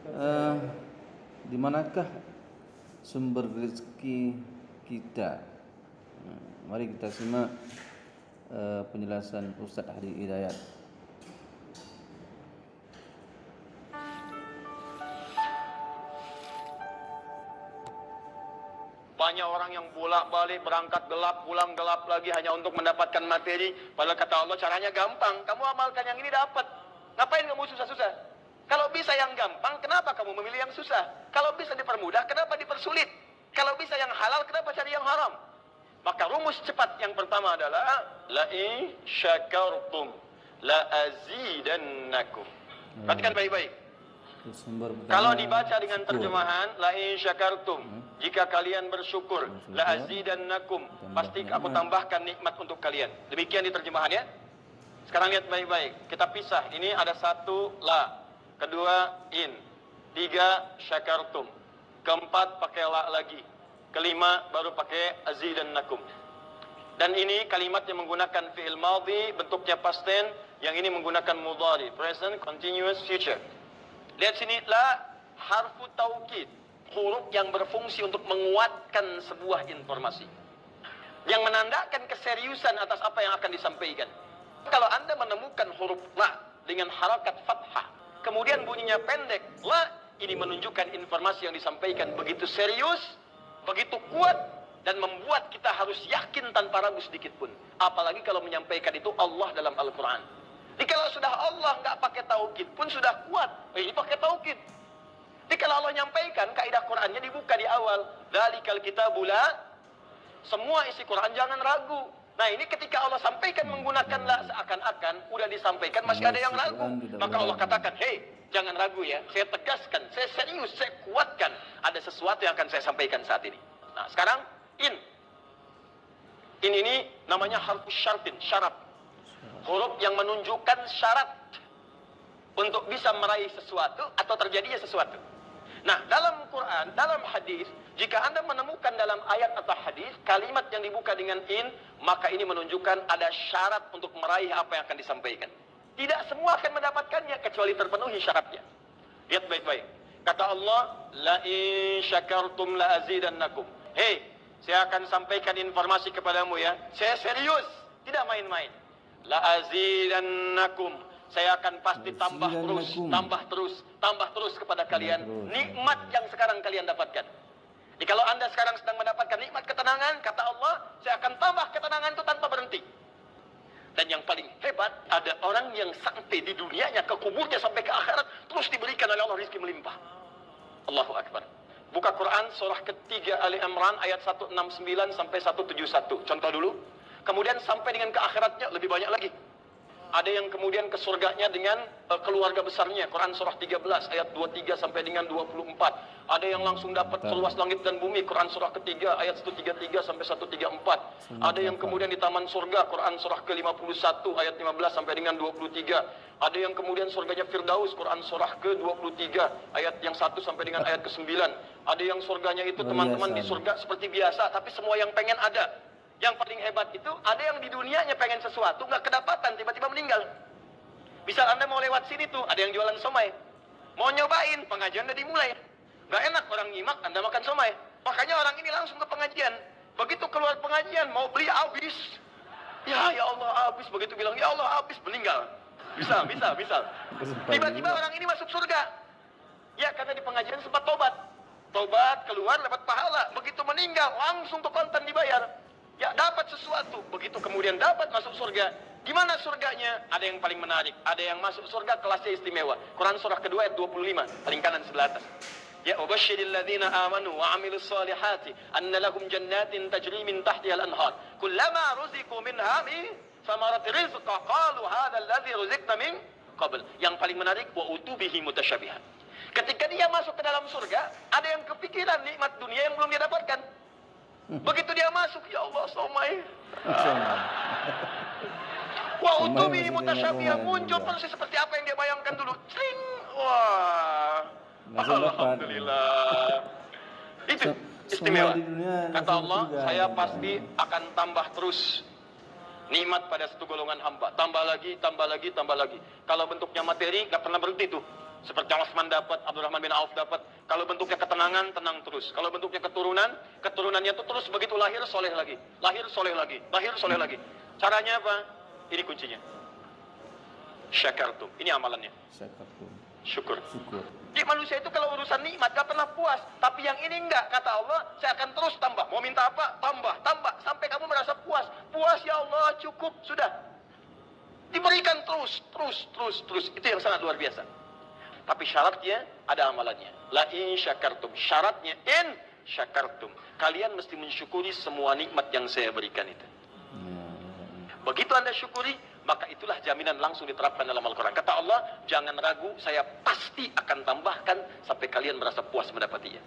Eh, di manakah sumber rezeki kita? Mari kita simak penjelasan Ustaz Hadi Hidayat. Banyak orang yang bolak-balik berangkat gelap, pulang gelap lagi hanya untuk mendapatkan materi. Padahal kata Allah caranya gampang. Kamu amalkan yang ini dapat. Ngapain kamu susah-susah? Kalau bisa yang gampang, kenapa kamu memilih yang susah? Kalau bisa dipermudah, kenapa dipersulit? Kalau bisa yang halal, kenapa cari yang haram? Maka rumus cepat yang pertama adalah la in syakartum la azidannakum. Perhatikan baik-baik. Kalau dibaca dengan terjemahan la in syakartum, jika kalian bersyukur, la azidannakum, pasti aku tambahkan nikmat untuk kalian. Demikian di terjemahannya. Sekarang lihat baik-baik. Kita pisah. Ini ada satu la, kedua in, tiga syakartum, keempat pakai la lagi, kelima baru pakai azidannakum. Dan ini kalimat yang menggunakan fi'il madhi, bentuknya past tense, yang ini menggunakan mudhari, present continuous future. Lihat sini, la harfu taukid, huruf yang berfungsi untuk menguatkan sebuah informasi, yang menandakan keseriusan atas apa yang akan disampaikan. Kalau Anda menemukan huruf la dengan harakat fathah, kemudian bunyinya pendek, la, ini menunjukkan informasi yang disampaikan begitu serius, begitu kuat, dan membuat kita harus yakin tanpa ragu sedikit pun. Apalagi kalau menyampaikan itu Allah dalam Al-Quran. Jadi kalau sudah Allah nggak pakai taukid pun sudah kuat. Ini pakai taukid. Jadi kalau Allah nyampaikan, kaidah Qurannya dibuka di awal. Dzalikal kitabu la, semua isi Quran jangan ragu. Nah ini ketika Allah sampaikan menggunakan la, seakan-akan udah disampaikan masih ada yang ragu. Maka Allah katakan, hei jangan ragu ya. Saya tegaskan, saya serius, saya kuatkan. Ada sesuatu yang akan saya sampaikan saat ini. Nah sekarang in. In ini namanya harfus syartin, syarat. Huruf yang menunjukkan syarat untuk bisa meraih sesuatu atau terjadinya sesuatu. Nah, dalam Quran, dalam hadis, jika Anda menemukan dalam ayat atau hadis kalimat yang dibuka dengan in, maka ini menunjukkan ada syarat untuk meraih apa yang akan disampaikan. Tidak semua akan mendapatkannya kecuali terpenuhi syaratnya. Lihat baik-baik. Kata Allah, la in syakartum la azidannakum. Hei, saya akan sampaikan informasi kepadamu ya. Saya serius, tidak main-main. La azidannakum, saya akan pasti tambah terus kepada kalian nikmat yang sekarang kalian dapatkan. Jadi kalau Anda sekarang sedang mendapatkan nikmat ketenangan, kata Allah, saya akan tambah ketenangan itu tanpa berhenti. Dan yang paling hebat, ada orang yang sampai di dunianya ke kuburnya sampai ke akhirat terus diberikan oleh Allah rizki melimpah. Allahu Akbar. Buka Quran surah ketiga Ali Imran ayat 169 sampai 171. Contoh dulu. Kemudian sampai dengan ke akhiratnya lebih banyak lagi. Ada yang kemudian ke surganya dengan keluarga besarnya. Quran surah 13 ayat 23 sampai dengan 24. Ada yang langsung dapat seluas langit dan bumi. Quran surah ketiga ayat 133 sampai 134. Ada yang kemudian di taman surga. Quran surah ke-51 ayat 15 sampai dengan 23. Ada yang kemudian surganya Firdaus. Quran surah ke-23 ayat yang 1 sampai dengan ayat ke-9. Ada yang surganya itu teman-teman di surga seperti biasa, tapi semua yang pengen ada. Yang paling hebat itu, ada yang di dunianya pengen sesuatu, nggak kedapatan, tiba-tiba meninggal. Misal Anda mau lewat sini tuh, ada yang jualan somai. Mau nyobain, pengajian udah dimulai. Nggak enak orang nyimak, Anda makan somai. Makanya orang ini langsung ke pengajian. Begitu keluar pengajian, mau beli habis. Ya Allah habis. Begitu bilang, ya Allah habis, meninggal. Misal. Tiba-tiba orang ini masuk surga. Ya, karena di pengajian sempat tobat. Tobat, keluar, dapat pahala. Begitu meninggal, langsung ke konten dibayar. Ya dapat sesuatu, begitu kemudian dapat masuk surga. Gimana surganya? Ada yang paling menarik, ada yang masuk surga kelasnya istimewa. Quran surah kedua ayat 25, paling kanan sebelah atas. Ya ubasyiril ladzina amanu wa amilus solihati anna lahum jannatin tajri min tahtiha al-anhar kullama ruziqu minha min samarati rizqa qalu hadha alladzi ruziqna min qabl. Yang paling menarik wa utubihi mutasyabihan. Ketika dia masuk ke dalam surga, ada yang kepikiran nikmat dunia yang belum dia dapatkan. Begitu dia masuk, ya Allah somai. Wah, utubi mutasyabiah muncul persis seperti apa yang dia bayangkan dulu. Cring. Wah. Alhamdulillah. Itu istimewa. Kata Allah, saya pasti akan tambah terus nikmat pada satu golongan hamba. Tambah lagi. Kalau bentuknya materi, nggak pernah berhenti tuh. Seperti Utsman dapat, Abdurrahman bin Auf dapat. Kalau bentuknya ketenangan, tenang terus. Kalau bentuknya keturunan, keturunannya itu terus begitu lahir soleh lagi, lahir soleh lagi, lahir soleh lagi. Caranya apa? Ini kuncinya. Syakartum. Ini amalannya. Syakartum. Syukur. Syukur. Jadi manusia itu kalau urusan nikmat gak pernah puas. Tapi yang ini enggak. Kata Allah, saya akan terus tambah. Mau minta apa? Tambah, tambah. Sampai kamu merasa puas. Puas ya Allah, cukup. Sudah. Diberikan terus, terus, terus, terus. Itu yang sangat luar biasa. Tapi syaratnya ada amalannya. La in syakartum. Syaratnya in syakartum. Kalian mesti mensyukuri semua nikmat yang saya berikan itu. Begitu Anda syukuri, maka itulah jaminan langsung diterapkan dalam Al-Quran. Kata Allah, jangan ragu, saya pasti akan tambahkan sampai kalian merasa puas mendapatinya.